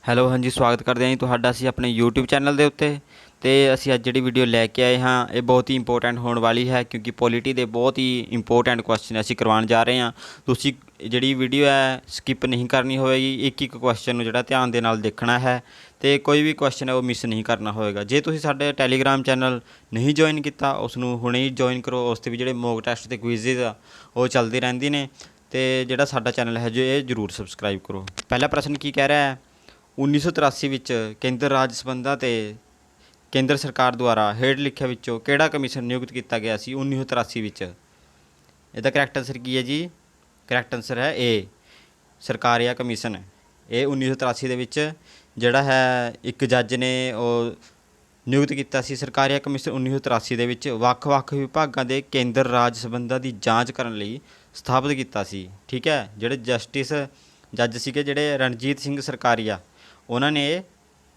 Hello ਹਾਂਜੀ ਸਵਾਗਤ ਕਰਦੇ ਹਾਂ ਜੀ ਤੁਹਾਡਾ ਅਸੀਂ ਆਪਣੇ YouTube ਚੈਨਲ ਦੇ ਉੱਤੇ। ਤੇ ਅਸੀਂ ਅੱਜ ਜਿਹੜੀ ਵੀਡੀਓ ਲੈ ਕੇ ਆਏ ਹਾਂ ਇਹ ਬਹੁਤ ਹੀ ਇੰਪੋਰਟੈਂਟ ਹੋਣ ਵਾਲੀ ਹੈ, ਕਿਉਂਕਿ ਪੋਲੀਟੀ ਦੇ ਬਹੁਤ ਹੀ ਇੰਪੋਰਟੈਂਟ ਕੁਐਸਚਨ ਅਸੀਂ ਕਰਵਾਉਣ ਜਾ ਰਹੇ ਹਾਂ। ਤੁਸੀਂ ਜਿਹੜੀ ਵੀਡੀਓ ਹੈ ਸਕਿਪ ਨਹੀਂ ਕਰਨੀ ਹੋਵੇਗੀ, ਇੱਕ ਇੱਕ ਕੁਐਸਚਨ ਨੂੰ ਜਿਹੜਾ ਧਿਆਨ ਦੇ ਨਾਲ ਦੇਖਣਾ ਹੈ ਤੇ ਕੋਈ ਵੀ ਕੁਐਸਚਨ ਹੈ ਉਹ ਮਿਸ ਨਹੀਂ ਕਰਨਾ ਹੋਵੇਗਾ। ਜੇ ਤੁਸੀਂ ਸਾਡੇ ਟੈਲੀਗ੍ਰਾਮ ਚੈਨਲ ਨਹੀਂ ਜੁਆਇਨ ਕੀਤਾ ਉਸ ਨੂੰ ਹੁਣੇ ਹੀ ਜੁਆਇਨ ਕਰੋ। ਉਸ 'ਤੇ ਵੀ ਜਿਹੜੇ ਮੌਕ ਟੈਸਟ ਅਤੇ ਕੁਇਜ਼ਿਜ਼ ਆ ਉਹ ਚੱਲਦੇ ਰਹਿੰਦੇ ਨੇ। ਅਤੇ ਜਿਹੜਾ ਸਾਡਾ ਚੈਨਲ ਹੈ ਜੋ ਇਹ ਜ਼ਰੂਰ ਸਬਸਕ੍ਰਾਈਬ ਕਰੋ। ਪਹਿਲਾ ਪ੍ਰਸ਼ਨ ਕੀ ਕਹਿ ਰਿਹਾ ਹੈ? 1983 ਵਿੱਚ ਕੇਂਦਰ ਰਾਜ ਸੰਬੰਧਾਂ 'ਤੇ ਕੇਂਦਰ ਸਰਕਾਰ ਦੁਆਰਾ ਹੇਠ ਲਿਖਿਆਂ ਵਿੱਚੋਂ ਕਿਹੜਾ ਕਮਿਸ਼ਨ ਨਿਯੁਕਤ ਕੀਤਾ ਗਿਆ ਸੀ 1983 ਵਿੱਚ? ਇਹਦਾ ਕਰੈਕਟ ਆਨਸਰ ਕੀ ਹੈ ਜੀ? ਕਰੈਕਟ ਆਨਸਰ ਹੈ ਏ, ਸਰਕਾਰੀਆ ਕਮਿਸ਼ਨ। ਇਹ 1983 ਦੇ ਵਿੱਚ ਜਿਹੜਾ ਹੈ ਇੱਕ ਜੱਜ ਨੇ ਉਹ ਨਿਯੁਕਤ ਕੀਤਾ ਸੀ। ਸਰਕਾਰੀਆ ਕਮਿਸ਼ਨ 1983 ਦੇ ਵਿੱਚ ਵੱਖ-ਵੱਖ ਵਿਭਾਗਾਂ ਦੇ ਕੇਂਦਰ ਰਾਜ ਸੰਬੰਧਾਂ ਦੀ ਜਾਂਚ ਕਰਨ ਲਈ ਸਥਾਪਿਤ ਕੀਤਾ ਸੀ। ਠੀਕ ਹੈ, ਜਿਹੜੇ ਜੱਜ ਸੀਗੇ ਜਿਹੜੇ ਰਣਜੀਤ ਸਿੰਘ ਸਰਕਾਰੀਆ, ਉਹਨਾਂ ਨੇ ਇਹ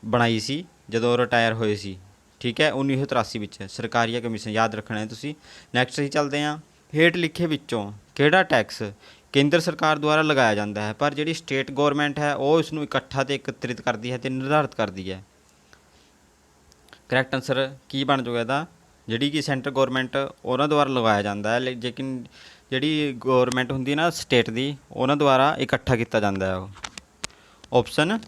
ਬਣਾਈ ਸੀ ਜਦੋਂ ਰਿਟਾਇਰ ਹੋਏ ਸੀ। ਠੀਕ ਹੈ, 1983 ਵਿੱਚ ਸਰਕਾਰੀਆ ਕਮਿਸ਼ਨ ਯਾਦ ਰੱਖਣਾ ਹੈ ਤੁਸੀਂ। ਨੈਕਸਟ ਅਸੀਂ ਚੱਲਦੇ ਹਾਂ। ਹੇਠ ਲਿਖੇ ਵਿੱਚੋਂ ਕਿਹੜਾ ਟੈਕਸ ਕੇਂਦਰ ਸਰਕਾਰ ਦੁਆਰਾ ਲਗਾਇਆ ਜਾਂਦਾ ਹੈ ਪਰ ਜਿਹੜੀ ਸਟੇਟ ਗੌਰਮੈਂਟ ਹੈ ਉਹ ਇਸ ਨੂੰ ਇਕੱਠਾ ਅਤੇ ਇਕੱਤਰਿਤ ਕਰਦੀ ਹੈ ਅਤੇ ਨਿਰਧਾਰਿਤ ਕਰਦੀ ਹੈ? ਕਰੈਕਟ ਆਨਸਰ ਕੀ ਬਣ ਜਾਊਗਾ ਇਹਦਾ? ਜਿਹੜੀ ਕਿ ਸੈਂਟਰ ਗੌਰਮੈਂਟ ਉਹਨਾਂ ਦੁਆਰਾ ਲਗਾਇਆ ਜਾਂਦਾ ਹੈ, ਲੇਕਿਨ ਜਿਹੜੀ ਗੌਰਮੈਂਟ ਹੁੰਦੀ ਹੈ ਨਾ ਸਟੇਟ ਦੀ, ਉਹਨਾਂ ਦੁਆਰਾ ਇਕੱਠਾ ਕੀਤਾ ਜਾਂਦਾ ਹੈ ਉਹ। ਓਪਸ਼ਨ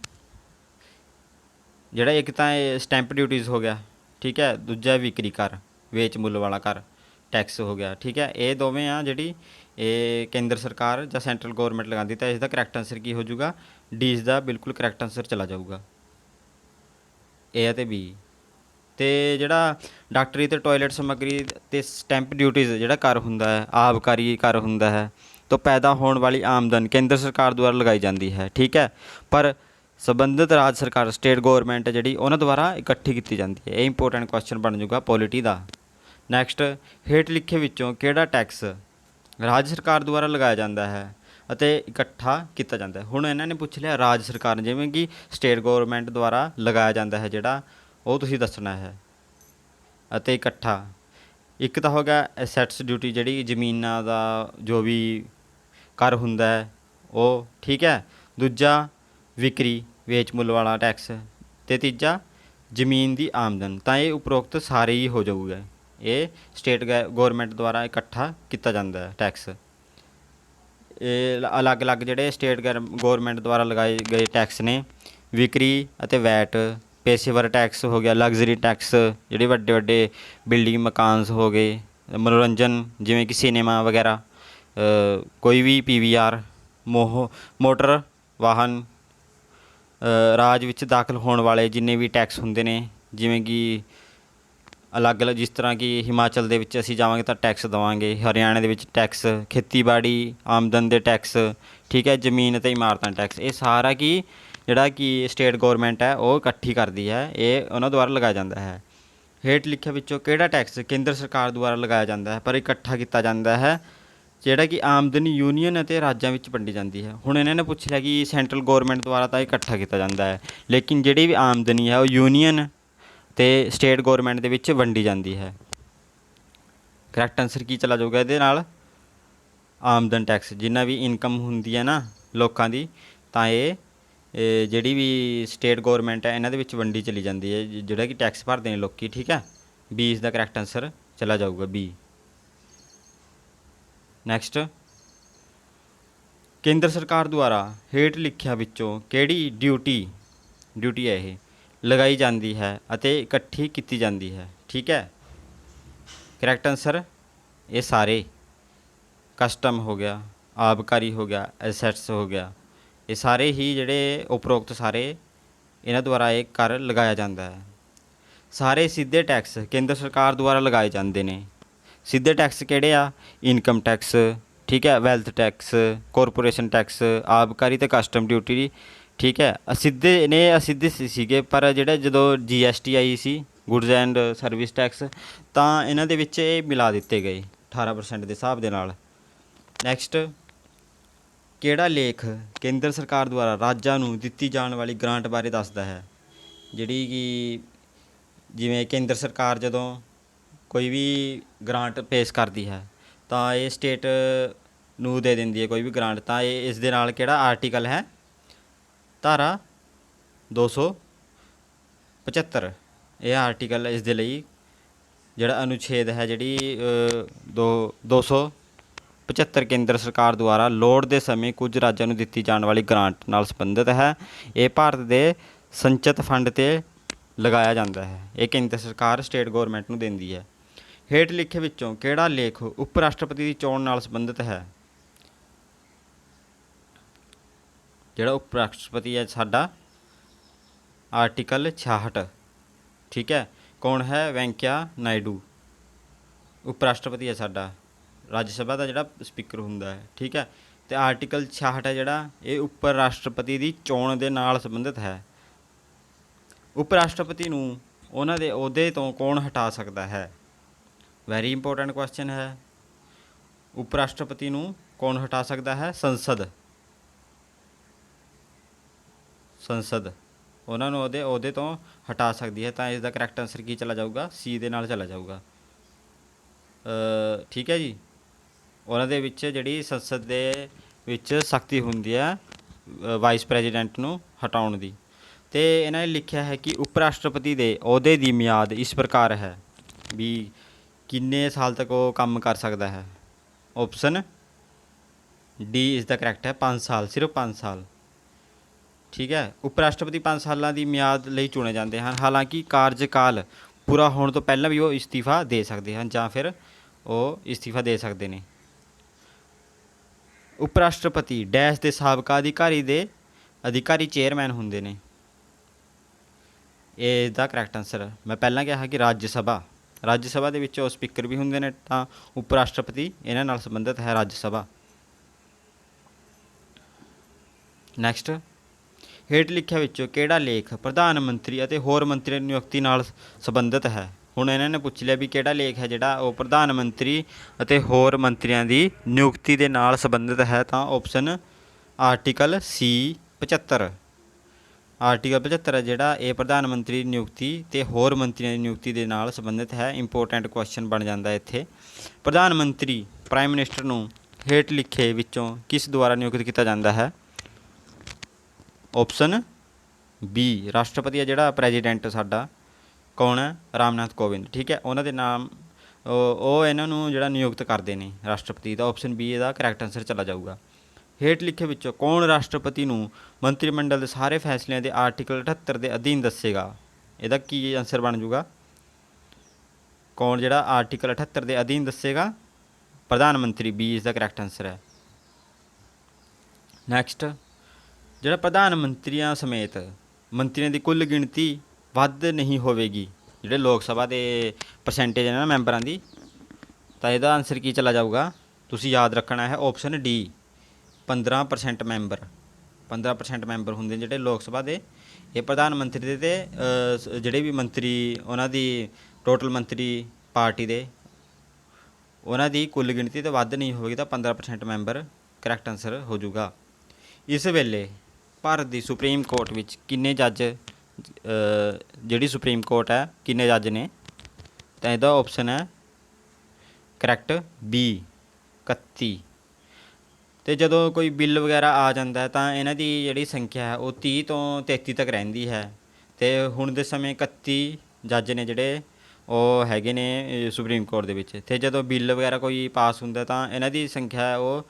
ਜਿਹੜਾ ਇੱਕ ਤਾਂ ਇਹ ਸਟੈਂਪ ਡਿਊਟੀਜ਼ ਹੋ ਗਿਆ, ਠੀਕ ਹੈ, ਦੂਜਾ ਵਿਕਰੀ ਕਰ, ਵੇਚ ਮੁੱਲ ਵਾਲਾ ਕਰ ਟੈਕਸ ਹੋ ਗਿਆ। ਠੀਕ ਹੈ, ਇਹ ਦੋਵੇਂ ਆ ਜਿਹੜੀ ਇਹ ਕੇਂਦਰ ਸਰਕਾਰ ਜਾਂ ਸੈਂਟਰਲ ਗੌਰਮੈਂਟ ਲਗਾਉਂਦੀ। ਤਾਂ ਇਸ ਦਾ ਕਰੈਕਟ ਆਨਸਰ ਕੀ ਹੋ ਜਾਊਗਾ? ਡੀ ਇਸ ਦਾ ਬਿਲਕੁਲ ਕਰੈਕਟ ਆਨਸਰ ਚਲਾ ਜਾਊਗਾ। ਏ ਅਤੇ ਬੀ। ਅਤੇ ਜਿਹੜਾ ਡਾਕਟਰੀ ਅਤੇ ਟੋਇਲਟ ਸਮੱਗਰੀ ਅਤੇ ਸਟੈਂਪ ਡਿਊਟੀਜ਼ ਜਿਹੜਾ ਕਰ ਹੁੰਦਾ ਹੈ, ਆਬਕਾਰੀ ਕਰ ਹੁੰਦਾ ਹੈ, ਤੋਂ ਪੈਦਾ ਹੋਣ ਵਾਲੀ ਆਮਦਨ ਕੇਂਦਰ ਸਰਕਾਰ ਦੁਆਰਾ ਲਗਾਈ ਜਾਂਦੀ ਹੈ। ਠੀਕ ਹੈ, ਪਰ ਸੰਬੰਧਿਤ ਰਾਜ ਸਰਕਾਰ ਸਟੇਟ ਗੌਰਮੈਂਟ ਜਿਹੜੀ ਉਹਨਾਂ ਦੁਆਰਾ ਇਕੱਠੀ ਕੀਤੀ ਜਾਂਦੀ ਹੈ। ਇਹ ਇੰਪੋਰਟੈਂਟ ਕੁਐਸਚਨ ਬਣ ਜਾਊਗਾ ਪੋਲੀਟੀ ਦਾ। ਨੈਕਸਟ, ਹੇਠ ਲਿਖੇ ਵਿੱਚੋਂ ਕਿਹੜਾ ਟੈਕਸ ਰਾਜ ਸਰਕਾਰ ਦੁਆਰਾ ਲਗਾਇਆ ਜਾਂਦਾ ਹੈ ਅਤੇ ਇਕੱਠਾ ਕੀਤਾ ਜਾਂਦਾ ਹੈ? ਹੁਣ ਇਹਨਾਂ ਨੇ ਪੁੱਛ ਲਿਆ ਰਾਜ ਸਰਕਾਰ, ਜਿਵੇਂ ਕਿ ਸਟੇਟ ਗੌਰਮੈਂਟ ਦੁਆਰਾ ਲਗਾਇਆ ਜਾਂਦਾ ਹੈ ਜਿਹੜਾ, ਉਹ ਤੁਸੀਂ ਦੱਸਣਾ ਹੈ। ਅਤੇ ਇਕੱਠਾ, ਇੱਕ ਤਾਂ ਹੋ ਗਿਆ ਐਸੈਟਸ ਡਿਊਟੀ ਜਿਹੜੀ ਜ਼ਮੀਨਾਂ ਦਾ ਜੋ ਵੀ ਕਰ ਹੁੰਦਾ ਹੈ ਉਹ। ਠੀਕ ਹੈ, ਦੂਜਾ ਵਿਕਰੀ ਵੇਚ ਮੁੱਲ ਵਾਲਾ ਟੈਕਸ, ਅਤੇ ਤੀਜਾ ਜ਼ਮੀਨ ਦੀ ਆਮਦਨ। ਤਾਂ ਇਹ ਉਪਰੋਕਤ ਸਾਰੇ ਹੀ ਹੋ ਜਾਊਗਾ। ਇਹ ਸਟੇਟ ਗੌਰਮੈਂਟ ਦੁਆਰਾ ਇਕੱਠਾ ਕੀਤਾ ਜਾਂਦਾ ਹੈ ਟੈਕਸ। ਇਹ ਅਲੱਗ-ਅਲੱਗ ਜਿਹੜੇ ਸਟੇਟ ਗੌਰਮੈਂਟ ਦੁਆਰਾ ਲਗਾਏ ਗਏ ਟੈਕਸ ਨੇ। ਵਿਕਰੀ ਅਤੇ ਵੈਟ, ਪੇਸ਼ੇਵਰ ਟੈਕਸ ਹੋ ਗਿਆ, ਲਗਜ਼ਰੀ ਟੈਕਸ ਜਿਹੜੇ ਵੱਡੇ ਵੱਡੇ ਬਿਲਡਿੰਗ ਮਕਾਨਸ ਹੋ ਗਏ, ਮਨੋਰੰਜਨ ਜਿਵੇਂ ਕਿ ਸਿਨੇਮਾ ਵਗੈਰਾ, ਕੋਈ ਵੀ PVR, ਮੋਟਰ ਵਾਹਨ, ਰਾਜ ਵਿੱਚ ਦਾਖਲ ਹੋਣ ਵਾਲੇ ਜਿੰਨੇ ਵੀ ਟੈਕਸ ਹੁੰਦੇ ਨੇ, ਜਿਵੇਂ ਕਿ ਅਲੱਗ-ਅਲੱਗ, ਜਿਸ ਤਰ੍ਹਾਂ ਕਿ ਹਿਮਾਚਲ ਦੇ ਵਿੱਚ ਅਸੀਂ ਜਾਵਾਂਗੇ ਤਾਂ ਟੈਕਸ ਦੇਵਾਂਗੇ, ਹਰਿਆਣੇ ਦੇ ਵਿੱਚ ਟੈਕਸ, ਖੇਤੀਬਾੜੀ ਆਮਦਨ ਦੇ ਟੈਕਸ, ਠੀਕ ਹੈ, ਜ਼ਮੀਨ ਅਤੇ ਇਮਾਰਤਾਂ ਟੈਕਸ। ਇਹ ਸਾਰਾ ਕੀ ਜਿਹੜਾ ਕਿ ਸਟੇਟ ਗੌਰਮੈਂਟ ਹੈ ਉਹ ਇਕੱਠੀ ਕਰਦੀ ਹੈ, ਇਹ ਉਹਨਾਂ ਦੁਆਰਾ ਲਗਾਇਆ ਜਾਂਦਾ ਹੈ। ਹੇਠ ਲਿਖਿਆਂ ਵਿੱਚੋਂ ਕਿਹੜਾ ਟੈਕਸ ਕੇਂਦਰ ਸਰਕਾਰ ਦੁਆਰਾ ਲਗਾਇਆ ਜਾਂਦਾ ਹੈ ਪਰ ਇਕੱਠਾ ਕੀਤਾ ਜਾਂਦਾ ਹੈ, ਜਿਹੜਾ ਕਿ ਆਮਦਨੀ ਯੂਨੀਅਨ ਅਤੇ ਰਾਜਾਂ ਵਿੱਚ ਵੰਡੀ ਜਾਂਦੀ ਹੈ? ਹੁਣ ਇਹਨਾਂ ਨੇ ਪੁੱਛ ਲਿਆ ਕਿ ਸੈਂਟਰਲ ਗੌਰਮੈਂਟ ਦੁਆਰਾ ਤਾਂ ਇਕੱਠਾ ਕੀਤਾ ਜਾਂਦਾ ਹੈ, ਲੇਕਿਨ ਜਿਹੜੀ ਵੀ ਆਮਦਨੀ ਹੈ ਉਹ ਯੂਨੀਅਨ ਅਤੇ ਸਟੇਟ ਗੌਰਮੈਂਟ ਦੇ ਵਿੱਚ ਵੰਡੀ ਜਾਂਦੀ ਹੈ। ਕਰੈਕਟ ਆਨਸਰ ਕੀ ਚਲਾ ਜਾਊਗਾ ਇਹਦੇ ਨਾਲ? ਆਮਦਨ ਟੈਕਸ। ਜਿੰਨਾ ਵੀ ਇਨਕਮ ਹੁੰਦੀ ਹੈ ਨਾ ਲੋਕਾਂ ਦੀ, ਤਾਂ ਇਹ ਜਿਹੜੀ ਵੀ ਸਟੇਟ ਗੌਰਮੈਂਟ ਹੈ ਇਹਨਾਂ ਦੇ ਵਿੱਚ ਵੰਡੀ ਚਲੀ ਜਾਂਦੀ ਹੈ, ਜਿਹੜਾ ਕਿ ਟੈਕਸ ਭਰਦੇ ਨੇ ਲੋਕ। ਠੀਕ ਹੈ, ਬੀ ਇਸ ਦਾ ਕਰੈਕਟ ਆਨਸਰ ਚਲਾ ਜਾਊਗਾ, ਬੀ। ਨੈਕਸਟ, ਕੇਂਦਰ ਸਰਕਾਰ ਦੁਆਰਾ ਹੇਠ ਲਿਖਿਆਂ ਵਿੱਚੋਂ ਕਿਹੜੀ ਡਿਊਟੀ ਹੈ ਇਹ ਲਗਾਈ ਜਾਂਦੀ ਹੈ ਅਤੇ ਇਕੱਠੀ ਕੀਤੀ ਜਾਂਦੀ ਹੈ? ਠੀਕ ਹੈ, ਕਰੈਕਟ ਆਨਸਰ ਇਹ ਸਾਰੇ। ਕਸਟਮ ਹੋ ਗਿਆ, ਆਬਕਾਰੀ ਹੋ ਗਿਆ, ਐਸੈਟਸ ਹੋ ਗਿਆ, ਇਹ ਸਾਰੇ ਹੀ ਜਿਹੜੇ ਉਪਰੋਕਤ ਸਾਰੇ ਇਹਨਾਂ ਦੁਆਰਾ ਇਹ ਕਰ ਲਗਾਇਆ ਜਾਂਦਾ ਹੈ। ਸਾਰੇ ਸਿੱਧੇ ਟੈਕਸ ਕੇਂਦਰ ਸਰਕਾਰ ਦੁਆਰਾ ਲਗਾਏ ਜਾਂਦੇ ਨੇ। ਸਿੱਧੇ ਟੈਕਸ ਕਿਹੜੇ ਆ? ਇਨਕਮ ਟੈਕਸ, ਠੀਕ ਹੈ, ਵੈਲਥ ਟੈਕਸ, ਕਾਰਪੋਰੇਸ਼ਨ ਟੈਕਸ, ਆਬਕਾਰੀ ਅਤੇ ਕਸਟਮ ਡਿਊਟੀ। ਠੀਕ ਹੈ, ਅਸਿੱਧੇ ਨੇ, ਅਸਿੱਧੇ ਸੀਗੇ, ਪਰ ਜਿਹੜਾ ਜਦੋਂ GST I C, goods and service tax, ਤਾਂ ਇਹਨਾਂ ਦੇ ਵਿੱਚ ਇਹ ਮਿਲਾ ਦਿੱਤੇ ਗਏ 18% ਦੇ ਹਿਸਾਬ ਦੇ ਨਾਲ। ਨੈਕਸਟ, ਕਿਹੜਾ ਲੇਖ ਕੇਂਦਰ ਸਰਕਾਰ ਦੁਆਰਾ ਰਾਜਾਂ ਨੂੰ ਦਿੱਤੀ ਜਾਣ ਵਾਲੀ ਗ੍ਰਾਂਟ ਬਾਰੇ ਦੱਸਦਾ ਹੈ? ਜਿਹੜੀ ਕਿ ਜਿਵੇਂ ਕੇਂਦਰ ਸਰਕਾਰ ਜਦੋਂ ਕੋਈ ਵੀ ਗ੍ਰਾਂਟ ਪੇਸ਼ ਕਰਦੀ ਹੈ ਤਾਂ ਇਹ ਸਟੇਟ ਨੂੰ ਦੇ ਦਿੰਦੀ ਹੈ ਕੋਈ ਵੀ ਗ੍ਰਾਂਟ। ਤਾਂ ਇਹ ਇਸ ਦੇ ਨਾਲ ਕਿਹੜਾ ਆਰਟੀਕਲ ਹੈ? ਧਾਰਾ 275 ਇਹ ਆਰਟੀਕਲ ਇਸ ਦੇ ਲਈ ਜਿਹੜਾ ਅਨੁਛੇਦ ਹੈ ਜਿਹੜੀ 275 ਕੇਂਦਰ ਸਰਕਾਰ ਦੁਆਰਾ ਲੋੜ ਦੇ ਸਮੇਂ ਕੁਝ ਰਾਜਾਂ ਨੂੰ ਦਿੱਤੀ ਜਾਣ ਵਾਲੀ ਗ੍ਰਾਂਟ ਨਾਲ ਸੰਬੰਧਿਤ ਹੈ। ਇਹ ਭਾਰਤ ਦੇ ਸੰਚਿਤ ਫੰਡ 'ਤੇ ਲਗਾਇਆ ਜਾਂਦਾ ਹੈ। ਇਹ ਕੇਂਦਰ ਸਰਕਾਰ ਸਟੇਟ ਗੌਰਮੈਂਟ ਨੂੰ ਦਿੰਦੀ ਹੈ। ਹੇਠ ਲਿਖੇ ਵਿੱਚੋਂ ਕਿਹੜਾ ਲੇਖ ਉਪ ਰਾਸ਼ਟਰਪਤੀ ਦੀ ਚੋਣ ਨਾਲ ਸੰਬੰਧਿਤ ਹੈ? ਜਿਹੜਾ ਉਪ ਰਾਸ਼ਟਰਪਤੀ ਹੈ ਸਾਡਾ ਆਰਟੀਕਲ 66, ਠੀਕ ਹੈ। ਕੌਣ ਹੈ? ਵੈਂਕਈਆ ਨਾਇਡੂ ਉਪ ਰਾਸ਼ਟਰਪਤੀ ਹੈ ਸਾਡਾ, ਰਾਜ ਸਭਾ ਦਾ ਜਿਹੜਾ ਸਪੀਕਰ ਹੁੰਦਾ ਹੈ, ਠੀਕ ਹੈ। ਅਤੇ ਆਰਟੀਕਲ 66 ਹੈ ਜਿਹੜਾ ਇਹ ਉਪ ਰਾਸ਼ਟਰਪਤੀ ਦੀ ਚੋਣ ਦੇ ਨਾਲ ਸੰਬੰਧਿਤ ਹੈ। ਉਪ ਰਾਸ਼ਟਰਪਤੀ ਨੂੰ ਉਹਨਾਂ ਦੇ ਅਹੁਦੇ ਤੋਂ ਕੌਣ ਹਟਾ ਸਕਦਾ ਹੈ? ਵੈਰੀ ਇੰਪੋਰਟੈਂਟ ਕੁਐਸਚਨ ਹੈ। ਉਪ ਰਾਸ਼ਟਰਪਤੀ ਨੂੰ ਕੌਣ ਹਟਾ ਸਕਦਾ ਹੈ? ਸੰਸਦ ਉਹਨਾਂ ਨੂੰ ਉਹਦੇ ਅਹੁਦੇ ਤੋਂ ਹਟਾ ਸਕਦੀ ਹੈ। ਤਾਂ ਇਸ ਦਾ ਕਰੈਕਟ ਆਨਸਰ ਕੀ ਚਲਾ ਜਾਊਗਾ? ਸੀ ਦੇ ਨਾਲ ਚਲਾ ਜਾਊਗਾ, ਠੀਕ ਹੈ ਜੀ। ਉਹਨਾਂ ਦੇ ਵਿੱਚ ਜਿਹੜੀ ਸੰਸਦ ਦੇ ਵਿੱਚ ਸਖਤੀ ਹੁੰਦੀ ਹੈ ਵਾਈਸ ਪ੍ਰੈਜ਼ੀਡੈਂਟ ਨੂੰ ਹਟਾਉਣ ਦੀ। ਅਤੇ ਇਹਨਾਂ ਨੇ ਲਿਖਿਆ ਹੈ ਕਿ ਉਪ ਰਾਸ਼ਟਰਪਤੀ ਦੇ ਅਹੁਦੇ ਦੀ ਮਿਆਦ ਇਸ ਪ੍ਰਕਾਰ ਹੈ ਵੀ ਕਿੰਨੇ ਸਾਲ ਤੱਕ ਉਹ ਕੰਮ ਕਰ ਸਕਦਾ ਹੈ। ਆਪਸ਼ਨ ਡੀ ਇਸ ਦਾ ਕਰੈਕਟ ਹੈ 5 ਸਾਲ, ਸਿਰਫ 5 ਸਾਲ, ਠੀਕ ਹੈ। ਉਪ ਰਾਸ਼ਟਰਪਤੀ 5 ਸਾਲਾਂ ਦੀ ਮਿਆਦ ਲਈ ਚੁਣੇ ਜਾਂਦੇ ਹਨ। ਹਾਲਾਂਕਿ ਕਾਰਜਕਾਲ ਪੂਰਾ ਹੋਣ ਤੋਂ ਪਹਿਲਾਂ ਵੀ ਉਹ ਇਸਤੀਫਾ ਦੇ ਸਕਦੇ ਹਨ ਜਾਂ ਫਿਰ ਉਹ ਇਸਤੀਫਾ ਦੇ ਸਕਦੇ ਨੇ। ਉਪ ਰਾਸ਼ਟਰਪਤੀ ਡੈਸ਼ ਦੇ ਸਾਬਕਾ ਅਧਿਕਾਰੀ ਚੇਅਰਮੈਨ ਹੁੰਦੇ ਨੇ। ਇਹ ਦਾ ਕਰੈਕਟ ਆਨਸਰ ਮੈਂ ਪਹਿਲਾਂ ਕਿਹਾ ਕਿ ਰਾਜ ਸਭਾ ਦੇ ਵਿੱਚ ਉਹ ਸਪੀਕਰ ਵੀ ਹੁੰਦੇ ਨੇ। ਤਾਂ ਉਪ ਰਾਸ਼ਟਰਪਤੀ ਇਹਨਾਂ ਨਾਲ ਸੰਬੰਧਿਤ ਹੈ ਰਾਜ ਸਭਾ। ਨੈਕਸਟ, ਹੇਠ ਲਿਖਿਆ ਵਿੱਚੋਂ ਕਿਹੜਾ ਲੇਖ ਪ੍ਰਧਾਨ ਮੰਤਰੀ ਅਤੇ ਹੋਰ ਮੰਤਰੀਆਂ ਦੀ ਨਿਯੁਕਤੀ ਨਾਲ ਸੰਬੰਧਿਤ ਹੈ? ਹੁਣ ਇਹਨਾਂ ਨੇ ਪੁੱਛ ਲਿਆ ਵੀ ਕਿਹੜਾ ਲੇਖ ਹੈ ਜਿਹੜਾ ਉਹ ਪ੍ਰਧਾਨ ਮੰਤਰੀ ਅਤੇ ਹੋਰ ਮੰਤਰੀਆਂ ਦੀ ਨਿਯੁਕਤੀ ਦੇ ਨਾਲ ਸੰਬੰਧਿਤ ਹੈ। ਤਾਂ ਆਪਸ਼ਨ ਆਰਟੀਕਲ ਸੀ 75। ਆਰਟੀਕਲ 75 ਹੈ ਜਿਹੜਾ ਇਹ ਪ੍ਰਧਾਨ ਮੰਤਰੀ ਦੀ ਨਿਯੁਕਤੀ ਅਤੇ ਹੋਰ ਮੰਤਰੀਆਂ ਦੀ ਨਿਯੁਕਤੀ ਦੇ ਨਾਲ ਸੰਬੰਧਿਤ ਹੈ। ਇੰਪੋਰਟੈਂਟ ਕੁਐਸਚਨ ਬਣ ਜਾਂਦਾ ਇੱਥੇ। ਪ੍ਰਧਾਨ ਮੰਤਰੀ ਪ੍ਰਾਈਮ ਮਿਨਿਸਟਰ ਨੂੰ ਹੇਠ ਲਿਖੇ ਵਿੱਚੋਂ ਕਿਸ ਦੁਆਰਾ ਨਿਯੁਕਤ ਕੀਤਾ ਜਾਂਦਾ ਹੈ? ਆਪਸ਼ਨ ਬੀ ਰਾਸ਼ਟਰਪਤੀ ਹੈ ਜਿਹੜਾ ਪ੍ਰੈਜ਼ੀਡੈਂਟ ਸਾਡਾ, ਕੌਣ ਹੈ? ਰਾਮਨਾਥ ਕੋਵਿੰਦ, ਠੀਕ ਹੈ। ਉਹਨਾਂ ਦੇ ਨਾਮ ਉਹ ਇਹਨਾਂ ਨੂੰ ਜਿਹੜਾ ਨਿਯੁਕਤ ਕਰਦੇ ਨੇ ਰਾਸ਼ਟਰਪਤੀ ਦਾ। ਆਪਸ਼ਨ ਬੀ ਇਹਦਾ ਕਰੈਕਟ ਆਨਸਰ ਚਲਾ ਜਾਊਗਾ। ਹੇਠ ਲਿਖੇ ਵਿੱਚੋਂ ਕੌਣ ਰਾਸ਼ਟਰਪਤੀ ਨੂੰ ਮੰਤਰੀ ਮੰਡਲ ਦੇ ਸਾਰੇ ਫੈਸਲਿਆਂ ਦੇ ਆਰਟੀਕਲ 78 ਦੇ ਅਧੀਨ ਦੱਸੇਗਾ? ਇਹਦਾ ਕੀ ਆਨਸਰ ਬਣ ਜੂਗਾ? ਕੌਣ ਜਿਹੜਾ ਆਰਟੀਕਲ 78 ਦੇ ਅਧੀਨ ਦੱਸੇਗਾ? ਪ੍ਰਧਾਨ ਮੰਤਰੀ, ਬੀ ਇਸ ਦਾ ਕਰੈਕਟ ਆਨਸਰ ਹੈ। ਨੈਕਸਟ, ਜਿਹੜਾ ਪ੍ਰਧਾਨ ਮੰਤਰੀਆਂ ਸਮੇਤ ਮੰਤਰੀਆਂ ਦੀ ਕੁੱਲ ਗਿਣਤੀ ਵੱਧ ਨਹੀਂ ਹੋਵੇਗੀ, ਜਿਹੜੇ ਲੋਕ ਸਭਾ ਦੇ ਪਰਸੈਂਟੇਜ ਹੈ ਨਾ ਮੈਂਬਰਾਂ ਦੀ, ਤਾਂ ਇਹਦਾ ਆਨਸਰ ਕੀ ਚਲਾ ਜਾਊਗਾ? ਤੁਸੀਂ ਯਾਦ ਰੱਖਣਾ ਹੈ ਆਪਸ਼ਨ ਡੀ 15% ਮੈਂਬਰ। 15% ਮੈਂਬਰ ਹੁੰਦੇ ਨੇ ਜਿਹੜੇ ਲੋਕ ਸਭਾ ਦੇ। ਇਹ ਪ੍ਰਧਾਨ ਮੰਤਰੀ ਦੇ ਅਤੇ ਜਿਹੜੇ ਵੀ ਮੰਤਰੀ ਉਹਨਾਂ ਦੀ ਟੋਟਲ ਮੰਤਰੀ ਪਾਰਟੀ ਦੇ ਉਹਨਾਂ ਦੀ ਕੁੱਲ ਗਿਣਤੀ ਤੋਂ ਵੱਧ ਨਹੀਂ ਹੋਵੇਗੀ ਤਾਂ 15% ਮੈਂਬਰ ਕਰੈਕਟ ਆਨਸਰ ਹੋ ਜਾਊਗਾ। ਇਸ ਵੇਲੇ ਭਾਰਤ ਦੀ ਸੁਪਰੀਮ ਕੋਰਟ ਵਿੱਚ ਕਿੰਨੇ ਜੱਜ ਜਿਹੜੀ ਸੁਪਰੀਮ ਕੋਰਟ ਹੈ ਕਿੰਨੇ ਜੱਜ ਨੇ? ਤਾਂ ਇਹਦਾ ਆਪਸ਼ਨ ਹੈ ਕਰੈਕਟ ਬੀ 31। ਅਤੇ ਜਦੋਂ ਕੋਈ ਬਿੱਲ ਵਗੈਰਾ ਆ ਜਾਂਦਾ ਤਾਂ ਇਹਨਾਂ ਦੀ ਜਿਹੜੀ ਸੰਖਿਆ ਹੈ ਉਹ 30 ਤੋਂ 33 ਤੱਕ ਰਹਿੰਦੀ ਹੈ। ਅਤੇ ਹੁਣ ਦੇ ਸਮੇਂ 31 ਜੱਜ ਨੇ ਜਿਹੜੇ ਉਹ ਹੈਗੇ ਨੇ ਸੁਪਰੀਮ ਕੋਰਟ ਦੇ ਵਿੱਚ। ਅਤੇ ਜਦੋਂ ਬਿੱਲ ਵਗੈਰਾ ਕੋਈ ਪਾਸ ਹੁੰਦਾ ਤਾਂ ਇਹਨਾਂ ਦੀ ਸੰਖਿਆ ਹੈ ਉਹ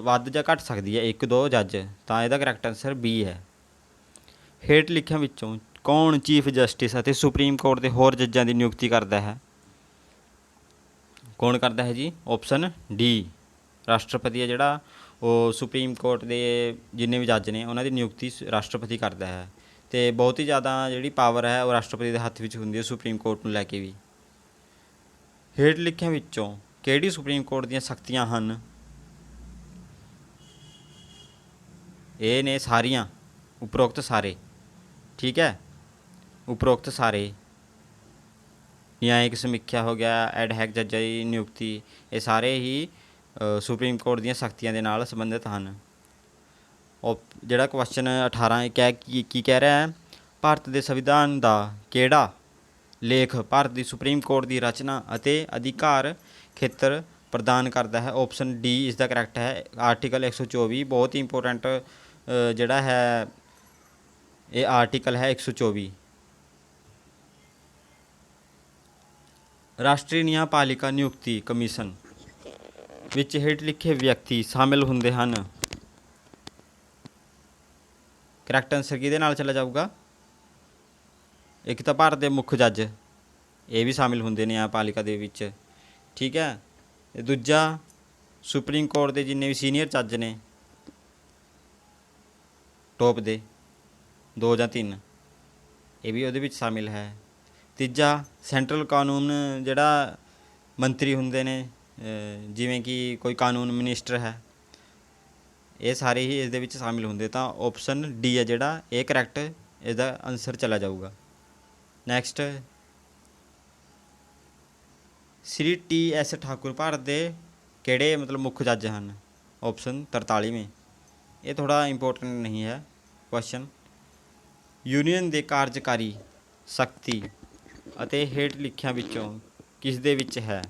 ਵੱਧ ਜਾਂ ਘੱਟ ਸਕਦੀ ਹੈ, 1-2 ਜੱਜ। ਤਾਂ ਇਹਦਾ ਕਰੈਕਟ ਆਨਸਰ ਬੀ ਹੈ। ਹੇਠ ਲਿਖਿਆਂ ਵਿੱਚੋਂ ਕੌਣ ਚੀਫ ਜਸਟਿਸ ਅਤੇ ਸੁਪਰੀਮ ਕੋਰਟ ਦੇ ਹੋਰ ਜੱਜਾਂ ਦੀ ਨਿਯੁਕਤੀ ਕਰਦਾ ਹੈ? ਕੌਣ ਕਰਦਾ ਹੈ ਜੀ? ਆਪਸ਼ਨ ਡੀ ਰਾਸ਼ਟਰਪਤੀ ਹੈ ਜਿਹੜਾ ਉਹ ਸੁਪਰੀਮ ਕੋਰਟ ਦੇ ਜਿੰਨੇ ਵੀ ਜੱਜ ਨੇ ਉਹਨਾਂ ਦੀ ਨਿਯੁਕਤੀ ਰਾਸ਼ਟਰਪਤੀ ਕਰਦਾ ਹੈ। ਅਤੇ ਬਹੁਤ ਹੀ ਜ਼ਿਆਦਾ ਜਿਹੜੀ ਪਾਵਰ ਹੈ ਉਹ ਰਾਸ਼ਟਰਪਤੀ ਦੇ ਹੱਥ ਵਿੱਚ ਹੁੰਦੀ ਹੈ ਸੁਪਰੀਮ ਕੋਰਟ ਨੂੰ ਲੈ ਕੇ ਵੀ। ਹੇਠ ਲਿਖਿਆਂ ਵਿੱਚੋਂ ਕਿਹੜੀ ਸੁਪਰੀਮ ਕੋਰਟ ਦੀਆਂ ਸਖਤੀਆਂ ਹਨ? ਇਹ ਨੇ ਸਾਰੀਆਂ, ਉਪਰੋਕਤ ਸਾਰੇ, ਠੀਕ ਹੈ। ਉਪਰੋਕਤ ਸਾਰੇ ਨਿਆਇਕ ਸਮੀਖਿਆ ਹੋ ਗਿਆ, ਐਡ ਹੈਕ ਜੱਜਾਂ ਦੀ ਨਿਯੁਕਤੀ, ਇਹ ਸਾਰੇ ਹੀ ਸੁਪਰੀਮ ਕੋਰਟ ਦੀਆਂ ਸਖਤੀਆਂ ਦੇ ਨਾਲ ਸੰਬੰਧਿਤ ਹਨ। ਜਿਹੜਾ ਕੁਐਸਚਨ 18 ਕੀ ਕਹਿ ਰਿਹਾ ਹੈ? ਭਾਰਤ ਦੇ ਸੰਵਿਧਾਨ ਦਾ ਕਿਹੜਾ ਲੇਖ ਭਾਰਤ ਦੀ ਸੁਪਰੀਮ ਕੋਰਟ ਦੀ ਰਚਨਾ ਅਤੇ ਅਧਿਕਾਰ ਖੇਤਰ ਪ੍ਰਦਾਨ ਕਰਦਾ ਹੈ? ਆਪਸ਼ਨ ਡੀ ਇਸ ਦਾ ਕਰੈਕਟ ਹੈ ਆਰਟੀਕਲ 124। ਬਹੁਤ ਹੀ ਇੰਪੋਰਟੈਂਟ ਜਿਹੜਾ ਹੈ ਇਹ ਆਰਟੀਕਲ ਹੈ 124। ਰਾਸ਼ਟਰੀ ਨਿਆਂਪਾਲਿਕਾ ਨਿਯੁਕਤੀ ਕਮਿਸ਼ਨ ਵਿੱਚ ਹੇਠ ਲਿਖੇ ਵਿਅਕਤੀ ਸ਼ਾਮਿਲ ਹੁੰਦੇ ਹਨ। ਕਰੈਕਟ ਆਨਸਰ ਕਿਹਦੇ ਨਾਲ ਚਲਾ ਜਾਊਗਾ? ਇੱਕ ਤਾਂ ਭਾਰਤ ਦੇ ਮੁੱਖ ਜੱਜ, ਇਹ ਵੀ ਸ਼ਾਮਿਲ ਹੁੰਦੇ ਨੇ ਨਿਆਂਪਾਲਿਕਾ ਦੇ ਵਿੱਚ, ਠੀਕ ਹੈ। ਤੇ ਦੂਜਾ ਸੁਪਰੀਮ ਕੋਰਟ ਦੇ ਜਿੰਨੇ ਵੀ ਸੀਨੀਅਰ ਜੱਜ ਨੇ ਟੋਪ ਦੇ 2 ਜਾਂ 3, ਇਹ ਵੀ ਉਹਦੇ ਵਿੱਚ ਸ਼ਾਮਿਲ ਹੈ। ਤੀਜਾ ਸੈਂਟਰਲ ਕਾਨੂੰਨ ਜਿਹੜਾ ਮੰਤਰੀ ਹੁੰਦੇ ਨੇ, ਜਿਵੇਂ ਕਿ ਕੋਈ ਕਾਨੂੰਨ ਮਿਨਿਸਟਰ ਹੈ, ਇਹ ਸਾਰੇ ਹੀ ਇਸ ਦੇ ਵਿੱਚ ਸ਼ਾਮਿਲ ਹੁੰਦੇ। ਤਾਂ ਆਪਸ਼ਨ ਡੀ ਹੈ ਜਿਹੜਾ ਇਹ ਕਰੈਕਟ ਇਹਦਾ ਆਨਸਰ ਚਲਾ ਜਾਊਗਾ। ਨੈਕਸਟ, ਸ਼੍ਰੀ ਟੀ.ਐਸ. ਠਾਕੁਰ ਭਾਰਤ ਦੇ ਕਿਹੜੇ ਮਤਲਬ ਮੁੱਖ ਜੱਜ ਹਨ? ਆਪਸ਼ਨ 43ਵੇਂ। ਇਹ ਥੋੜ੍ਹਾ ਇੰਪੋਰਟੈਂਟ ਨਹੀਂ ਹੈ ਕੁਐਸਚਨ। ਯੂਨੀਅਨ ਦੇ ਕਾਰਜਕਾਰੀ ਸ਼ਕਤੀ ਅਤੇ ਹੇਠ ਲਿਖਿਆਂ ਵਿੱਚੋਂ ਕਿਸ ਦੇ ਵਿੱਚ ਹੈ?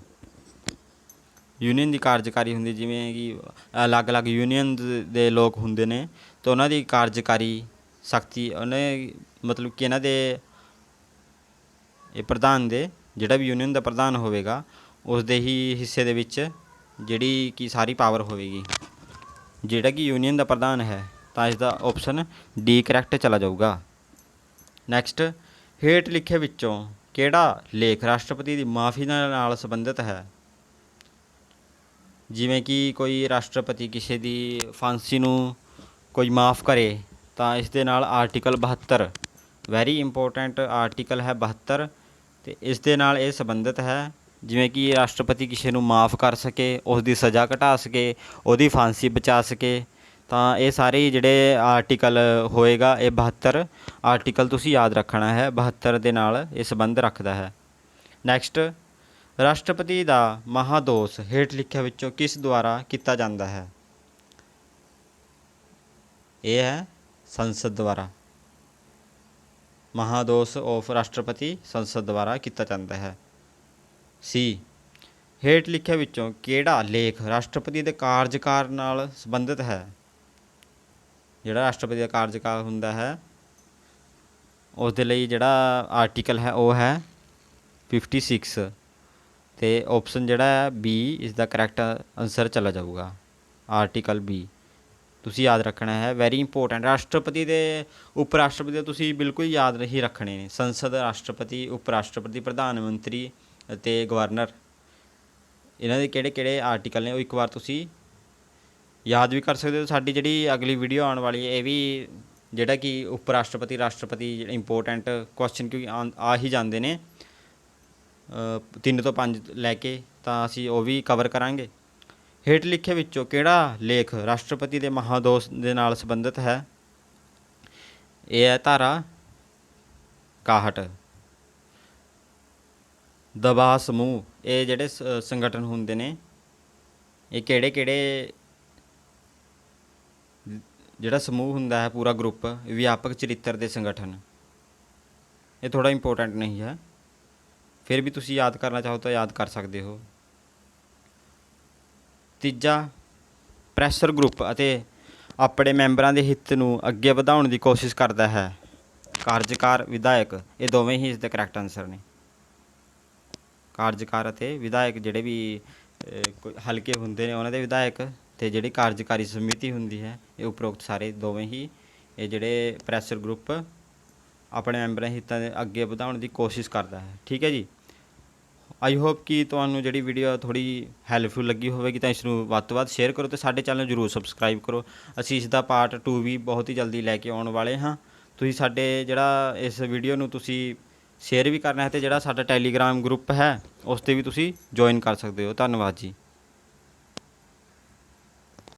ਯੂਨੀਅਨ ਦੀ ਕਾਰਜਕਾਰੀ ਹੁੰਦੀ, ਜਿਵੇਂ ਕਿ ਅਲੱਗ-ਅਲੱਗ ਯੂਨੀਅਨ ਦੇ ਲੋਕ ਹੁੰਦੇ ਨੇ, ਤਾਂ ਉਹਨਾਂ ਦੀ ਕਾਰਜਕਾਰੀ ਸ਼ਕਤੀ ਉਹਨੇ ਮਤਲਬ ਕਿ ਇਹਨਾਂ ਦੇ ਇਹ ਪ੍ਰਧਾਨ ਦੇ, ਜਿਹੜਾ ਵੀ ਯੂਨੀਅਨ ਦਾ ਪ੍ਰਧਾਨ ਹੋਵੇਗਾ ਉਸ ਦੇ ਹੀ ਹਿੱਸੇ ਦੇ ਵਿੱਚ ਜਿਹੜੀ ਕਿ ਸਾਰੀ ਪਾਵਰ ਹੋਵੇਗੀ, ਜਿਹੜਾ ਕਿ ਯੂਨੀਅਨ ਦਾ ਪ੍ਰਧਾਨ ਹੈ। ਤਾਂ ਇਸ ਦਾ ਆਪਸ਼ਨ ਡੀ ਕਰੈਕਟ ਚਲਾ ਜਾਊਗਾ। ਨੈਕਸਟ, ਹੇਠ ਲਿਖੇ ਵਿੱਚੋਂ ਕਿਹੜਾ ਲੇਖ ਰਾਸ਼ਟਰਪਤੀ ਦੀ ਮਾਫੀ ਨਾਲ ਸੰਬੰਧਿਤ ਹੈ? ਜਿਵੇਂ ਕਿ ਕੋਈ ਰਾਸ਼ਟਰਪਤੀ ਕਿਸੇ ਦੀ ਫਾਂਸੀ ਨੂੰ ਕੋਈ ਮਾफ़ ਕਰੇ, ਤਾਂ ਇਸ ਦੇ ਨਾਲ ਆਰਟੀਕਲ 72, ਵੈਰੀ ਇੰਪੋਰਟੈਂਟ ਆਰਟੀਕਲ ਹੈ 72, ਅਤੇ ਇਸ ਦੇ ਨਾਲ ਇਹ ਸੰਬੰਧਿਤ ਹੈ। ਜਿਵੇਂ ਕਿ ਰਾਸ਼ਟਰਪਤੀ ਕਿਸੇ ਨੂੰ ਮਾफ़ ਕਰ ਸਕੇ, ਉਸ ਦੀ ਸਜ਼ਾ ਘਟਾ ਸਕੇ, ਉਹਦੀ ਫਾਂਸੀ ਬਚਾ ਸਕੇ, ਤਾਂ ਇਹ ਸਾਰੇ ਜਿਹੜੇ ਆਰਟੀਕਲ ਹੋਏਗਾ, ਇਹ 72 ਆਰਟੀਕਲ ਤੁਸੀਂ ਯਾਦ ਰੱਖਣਾ ਹੈ। 72 ਦੇ ਨਾਲ ਇਹ ਸੰਬੰਧ ਰੱਖਦਾ ਹੈ। ਨੈਕਸਟ, ਰਾਸ਼ਟਰਪਤੀ ਦਾ ਮਹਾਦੋਸ਼ ਹੇਠ ਲਿਖਿਆਂ ਵਿੱਚੋਂ ਕਿਸ ਦੁਆਰਾ ਕੀਤਾ ਜਾਂਦਾ ਹੈ? ਇਹ ਹੈ ਸੰਸਦ ਦੁਆਰਾ। ਮਹਾਦੋਸ਼ ਆਫ ਰਾਸ਼ਟਰਪਤੀ ਸੰਸਦ ਦੁਆਰਾ ਕੀਤਾ ਜਾਂਦਾ ਹੈ। ਸੀ, ਹੇਠ ਲਿਖਿਆਂ ਵਿੱਚੋਂ ਕਿਹੜਾ ਲੇਖ ਰਾਸ਼ਟਰਪਤੀ ਦੇ ਕਾਰਜਕਾਲ ਨਾਲ ਸੰਬੰਧਿਤ ਹੈ? ਜਿਹੜਾ ਰਾਸ਼ਟਰਪਤੀ ਦਾ ਕਾਰਜਕਾਲ ਹੁੰਦਾ ਹੈ, ਉਸ ਦੇ ਲਈ ਜਿਹੜਾ ਆਰਟੀਕਲ ਹੈ ਉਹ ਹੈ 56, ਅਤੇ ਆਪਸ਼ਨ ਜਿਹੜਾ ਹੈ ਬੀ ਇਸ ਦਾ ਕਰੈਕਟ ਆਨਸਰ ਚਲਾ ਜਾਊਗਾ। ਆਰਟੀਕਲ ਬੀ ਤੁਸੀਂ ਯਾਦ ਰੱਖਣਾ ਹੈ, ਵੈਰੀ ਇੰਪੋਰਟੈਂਟ। ਰਾਸ਼ਟਰਪਤੀ ਦੇ ਉਪ ਰਾਸ਼ਟਰਪਤੀ ਦੇ ਤੁਸੀਂ ਬਿਲਕੁਲ ਯਾਦ ਨਹੀਂ ਰੱਖਣੇ ਨੇ। ਸੰਸਦ, ਰਾਸ਼ਟਰਪਤੀ, ਉਪ ਰਾਸ਼ਟਰਪਤੀ, ਪ੍ਰਧਾਨ ਮੰਤਰੀ ਅਤੇ ਗਵਰਨਰ, ਇਹਨਾਂ ਦੇ ਕਿਹੜੇ ਕਿਹੜੇ ਆਰਟੀਕਲ ਨੇ ਉਹ ਇੱਕ ਵਾਰ ਤੁਸੀਂ ਯਾਦ ਵੀ ਕਰ ਸਕਦੇ ਹੋ। ਸਾਡੀ ਜਿਹੜੀ ਅਗਲੀ ਵੀਡੀਓ ਆਉਣ ਵਾਲੀ ਹੈ, ਇਹ ਵੀ ਜਿਹੜਾ ਕਿ ਉਪ ਰਾਸ਼ਟਰਪਤੀ, ਰਾਸ਼ਟਰਪਤੀ ਇੰਪੋਰਟੈਂਟ ਕੁਐਸਚਨ ਕਿਉਂਕਿ ਆ ਹੀ ਜਾਂਦੇ ਨੇ 3 ਤੋਂ 5 ਲੈ ਕੇ, ਤਾਂ ਅਸੀਂ ਉਹ ਵੀ ਕਵਰ ਕਰਾਂਗੇ। ਹੇਠ ਲਿਖੇ ਵਿੱਚੋਂ ਕਿਹੜਾ ਲੇਖ ਰਾਸ਼ਟਰਪਤੀ ਦੇ ਮਹਾਦੋਸ਼ ਦੇ ਨਾਲ ਸੰਬੰਧਿਤ ਹੈ? ਇਹ ਹੈ ਧਾਰਾ 61। ਦਬਾਅ ਸਮੂਹ, ਇਹ ਜਿਹੜੇ ਸੰਗਠਨ ਹੁੰਦੇ ਨੇ, ਇਹ ਕਿਹੜੇ ਕਿਹੜੇ ਜਿਹੜਾ ਸਮੂਹ ਹੁੰਦਾ ਹੈ, ਪੂਰਾ ਗਰੁੱਪ, ਵਿਆਪਕ ਚਰਿੱਤਰ ਦੇ ਸੰਗਠਨ, ਇਹ ਥੋੜ੍ਹਾ ਇੰਪੋਰਟੈਂਟ ਨਹੀਂ ਹੈ, ਫਿਰ ਵੀ ਤੁਸੀਂ ਯਾਦ ਕਰਨਾ ਚਾਹੋ ਤਾਂ ਯਾਦ ਕਰ ਸਕਦੇ ਹੋ। ਤੀਜਾ, ਪ੍ਰੈਸ਼ਰ ਗਰੁੱਪ ਅਤੇ ਆਪਣੇ ਮੈਂਬਰਾਂ ਦੇ ਹਿੱਤ ਨੂੰ ਅੱਗੇ ਵਧਾਉਣ ਦੀ ਕੋਸ਼ਿਸ਼ ਕਰਦਾ ਹੈ। ਕਾਰਜਕਾਰ, ਵਿਧਾਇਕ, ਇਹ ਦੋਵੇਂ ਹੀ ਇਸ ਦੇ ਕਰੈਕਟ ਆਨਸਰ ਨੇ। ਕਾਰਜਕਾਰ ਅਤੇ ਵਿਧਾਇਕ ਜਿਹੜੇ ਵੀ ਹਲਕੇ ਹੁੰਦੇ ਨੇ ਉਹਨਾਂ ਦੇ ਵਿਧਾਇਕ, ਅਤੇ ਜਿਹੜੀ ਕਾਰਜਕਾਰੀ ਸਮਿਤੀ ਹੁੰਦੀ ਹੈ, ਇਹ ਉਪਰੋਕਤ ਸਾਰੇ ਦੋਵੇਂ ਹੀ ਇਹ ਜਿਹੜੇ ਪ੍ਰੈਸ਼ਰ ਗਰੁੱਪ ਆਪਣੇ ਮੈਂਬਰਾਂ ਦੇ ਹਿੱਤਾਂ ਦੇ ਅੱਗੇ ਵਧਾਉਣ ਦੀ ਕੋਸ਼ਿਸ਼ ਕਰਦਾ ਹੈ। ਠੀਕ ਹੈ ਜੀ। ਆਈ ਹੋਪ ਕਿ ਤੁਹਾਨੂੰ ਜਿਹੜੀ ਵੀਡੀਓ ਥੋੜ੍ਹੀ ਹੈਲਪਫੁਲ ਲੱਗੀ ਹੋਵੇਗੀ, ਤਾਂ ਇਸ ਨੂੰ ਵੱਧ ਤੋਂ ਵੱਧ ਸ਼ੇਅਰ ਕਰੋ ਅਤੇ ਸਾਡੇ ਚੈਨਲ ਨੂੰ ਜ਼ਰੂਰ ਸਬਸਕ੍ਰਾਈਬ ਕਰੋ। ਅਸੀਂ ਇਸ ਦਾ ਪਾਰਟ 2 ਵੀ ਬਹੁਤ ਹੀ ਜਲਦੀ ਲੈ ਕੇ ਆਉਣ ਵਾਲੇ ਹਾਂ। ਤੁਸੀਂ ਸਾਡੇ ਜਿਹੜਾ ਇਸ ਵੀਡੀਓ ਨੂੰ ਤੁਸੀਂ ਸ਼ੇਅਰ ਵੀ ਕਰਨਾ ਹੈ, ਅਤੇ ਜਿਹੜਾ ਸਾਡਾ ਟੈਲੀਗ੍ਰਾਮ ਗਰੁੱਪ ਹੈ ਉਸ 'ਤੇ ਵੀ ਤੁਸੀਂ ਜੁਆਇਨ ਕਰ ਸਕਦੇ ਹੋ। ਧੰਨਵਾਦ ਜੀ।